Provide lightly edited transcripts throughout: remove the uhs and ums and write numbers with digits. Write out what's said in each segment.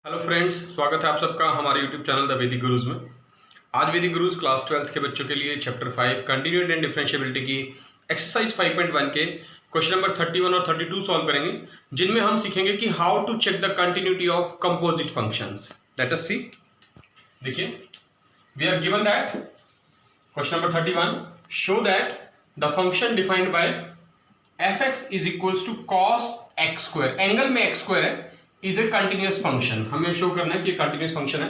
Hello friends, स्वागत है आप सबका हमारे यूट्यूब चैनल द वैदिक गुरुज में। आज वैदिक गुरुज क्लास 12th के बच्चों के लिए चैप्टर 5 कंटिन्यूटी एंड डिफरेंशिएबिलिटी की एक्सरसाइज 5.1 के क्वेश्चन नंबर 31 और 32 सॉल्व करेंगे, जिनमें हम सीखेंगे कि how to check the continuity of composite functions. Let us see. देखिए, we are given that question number 31 show that the function defined by fx is equals to cos x square, angle में x square है, is a continuous function. हमें show करना है कि continuous function है।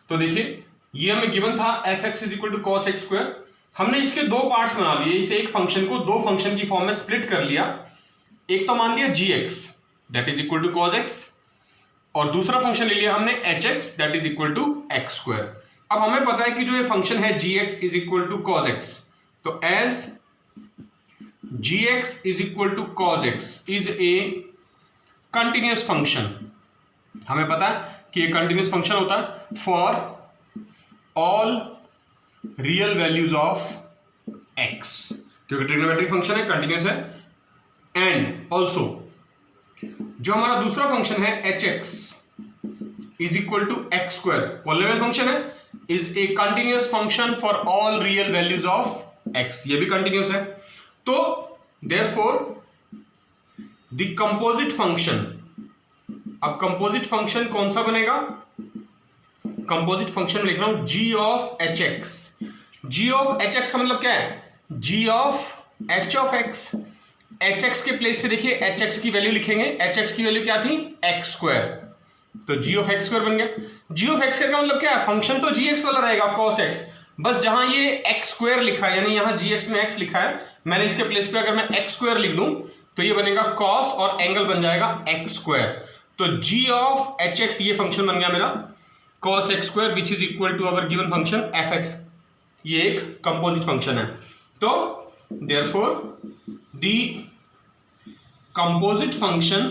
तो देखिए, ये हमें गिवन था fx is equal to cos x square. हमने इसके दो पार्ट्स बना लिए, इसे एक फंक्शन को दो फंक्शन की फॉर्म में स्प्लिट कर लिया। एक तो मान लिया gx that is equal to cos x, और दूसरा फंक्शन ले लिया हमने hx that is equal to x square. अब हमें पता है कि जो ये फंक्शन है gx is equal to cos x, तो as gx is equal to cos x is a continuous function, हमें पता है कि ये कंटिन्यूअस फंक्शन होता है for all real values of x, क्योंकि ट्रिग्नोमेट्रिक फंक्शन है, कंटिन्यूअस है। एंड ऑल्सो जो हमारा दूसरा फंक्शन है hx is equal to x square, polynomial function है, is a continuous function for all real values of x, ये भी कंटिन्यूअस है। तो देयरफॉर द कंपोजिट फंक्शन, अब कंपोजिट फंक्शन कौन सा बनेगा? कंपोजिट फंक्शन लिख रहा हूं g of hx। g of hx का मतलब क्या है? g of h of x। hx के प्लेस पे देखिए hx की वैल्यू लिखेंगे, hx की वैल्यू क्या थी? x स्क्वायर, तो g ऑफ x स्क्वायर बन गया। g ऑफ x का मतलब क्या है? फंक्शन तो gx वाला रहेगा cos x, बस जहां ये x स्क्वायर लिखा है, यानी यहां gx में x लिखा है, मैंने इसके प्लेस पे अगर मैं x स्क्वायर लिख दूं तो ये बनेगा cos और एंगल बन जाएगा x स्क्वायर। तो g ऑफ hx ये फंक्शन बन गया मेरा cos x square which is equal to our given function fx, ये एक कंपोजिट फंक्शन है। तो देयरफॉर द कंपोजिट फंक्शन,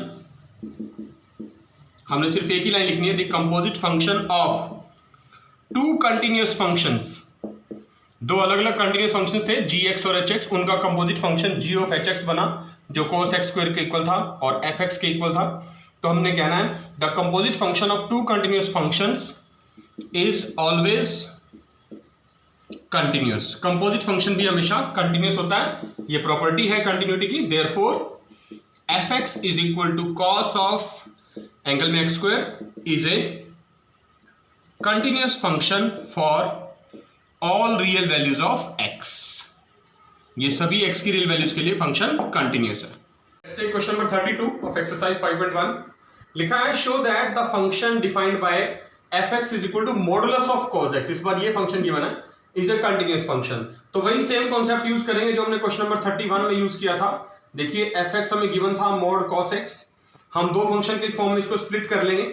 हमने सिर्फ एक ही लाइन लिखनी है, the composite function of two continuous functions, दो अलग अलग कंटिन्यूअस फंक्शंस थे gx और hx, उनका composite function g of hx बना, जो cos x स्क्वायर के इक्वल था और fx के इक्वल था। तो हमने कहना है the composite function of two continuous functions is always continuous. Composite function भी हमेशा कंटिन्यूअस होता है, ये प्रॉपर्टी है कंटिन्यूटी की। Therefore fx is equal to cos of angle में x square is a continuous function for all real values of x, ये सभी x की रियल वैल्यूज के लिए फंक्शन कंटिन्यूअस है। क्वेश्चन नंबर 32 ऑफ एक्सरसाइज 5.1 लिखा है show that the function defined by fx is equal to modulus of cos x, इस बार ये फंक्शन गिवन है, इज ए कंटिन्यूअस फंक्शन। तो वही सेम कॉन्सेप्ट यूज करेंगे जो हमने क्वेश्चन नंबर 31 में यूज किया था। देखिए, fx हमें गिवन था मॉड cos x, हम दो फंक्शन के इस फॉर्म में इसको स्प्लिट कर लेंगे।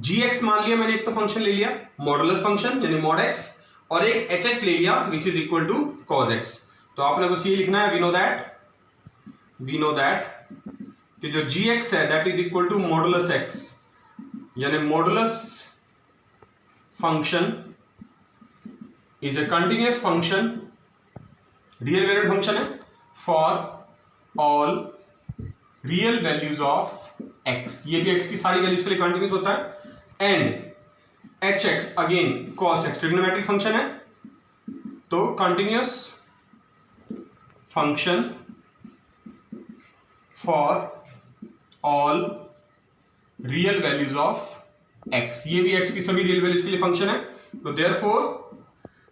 gx मान लिया मैंने, एक तो फंक्शन ले लिया मॉडुलस फंक्शन यानी mod x, और एक hx ले लिया which is equal to cos x। तो आपने बस ये लिखना है वी नो दैट कि जो gx है that is equal to modulus x, यानी modulus function is a continuous function, real valued function है for all real values of x, ये भी x की सारी वैल्यूज के लिए कंटिन्यूअस होता है। And hx again cos x trigonometric function है, तो continuous function for all real values of x, ये भी x की सभी रियल वैल्यूज के लिए फंक्शन है। तो देयरफॉर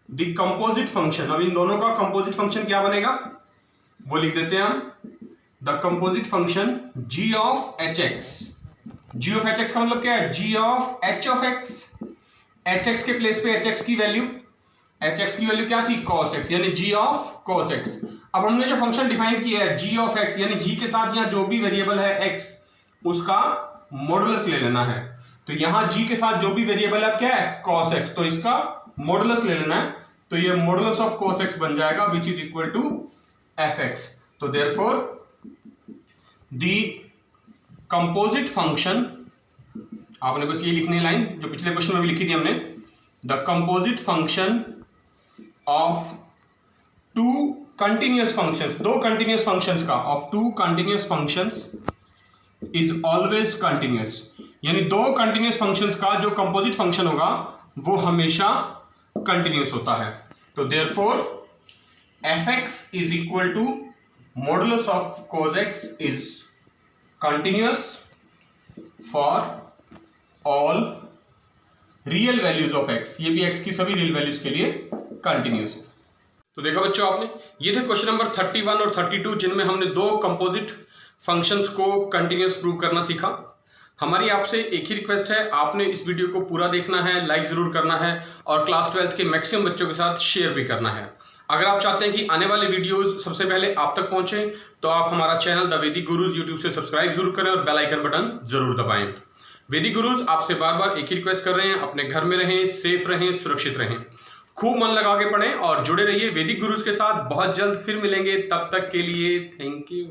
द कंपोजिट फंक्शन, अब इन दोनों का कंपोजिट फंक्शन क्या बनेगा वो लिख देते हैं हम, the composite function g of hx। g of hx का मतलब क्या है? g of h of x, hx के प्लेस पे hx की वैल्यू, hx की वैल्यू क्या थी? cos x, यानी g ऑफ cos x। अब हमने जो फंक्शन डिफाइन किया है g ऑफ x, यानी g के साथ यहां जो भी वेरिएबल है x उसका मॉडुलस ले लेना है। तो यहां g के साथ जो भी वेरिएबल है क्या है? cos x, तो इसका मॉडुलस ले लेना है, तो ये मॉडुलस ऑफ cos x बन जाएगा which is equal to fx। तो देयरफॉर द कंपोजिट फंक्शन, आपने बस ये लिखनी है लाइन जो पिछले क्वेश्चन में भी लिखी थी हमने, the composite function of two continuous functions, दो कंटिन्यूअस फंक्शंस का, of two continuous functions is always continuous. यानी दो कंटिन्यूस फंक्शंस का जो कंपोजिट फंक्शन होगा वो हमेशा कंटिन्यूस होता है। तो therefore fx is equal to modulus of cos x is continuous for all real values of x। ये भी x की सभी रियल वैल्यूज के लिए कंटिन्यूस है। तो देखा बच्चों आपने, ये थे क्वेश्चन नंबर 31 और 32 जिनमें हमने दो कंपोजिट फंक्शंस को कंटिन्यूस प्रूव करना सीखा। हमारी आपसे एक ही रिक्वेस्ट है, आपने इस वीडियो को पूरा देखना है, लाइक जरूर करना है और क्लास 12th के मैक्सिमम बच्चों के साथ शेयर भी करना है। अगर आप चाहते हैं कि आने वाले वीडियोस सबसे पहले आप तक पहुंचे तो आप हमारा चैनल द वैदिक गुरुज यूट्यूब से सब्सक्राइब जरूर करें और बेल आइकन बटन जरूर दबाएं। वैदिक गुरुज आपसे बार बार एक ही रिक्वेस्ट कर रहे हैं, अपने घर में रहें, सेफ रहें, सुरक्षित रहें, खूब मन लगा के पढ़ें और जुड़े रहिए वैदिक गुरुज के साथ। बहुत जल्द फिर मिलेंगे, तब तक के लिए थैंक यू।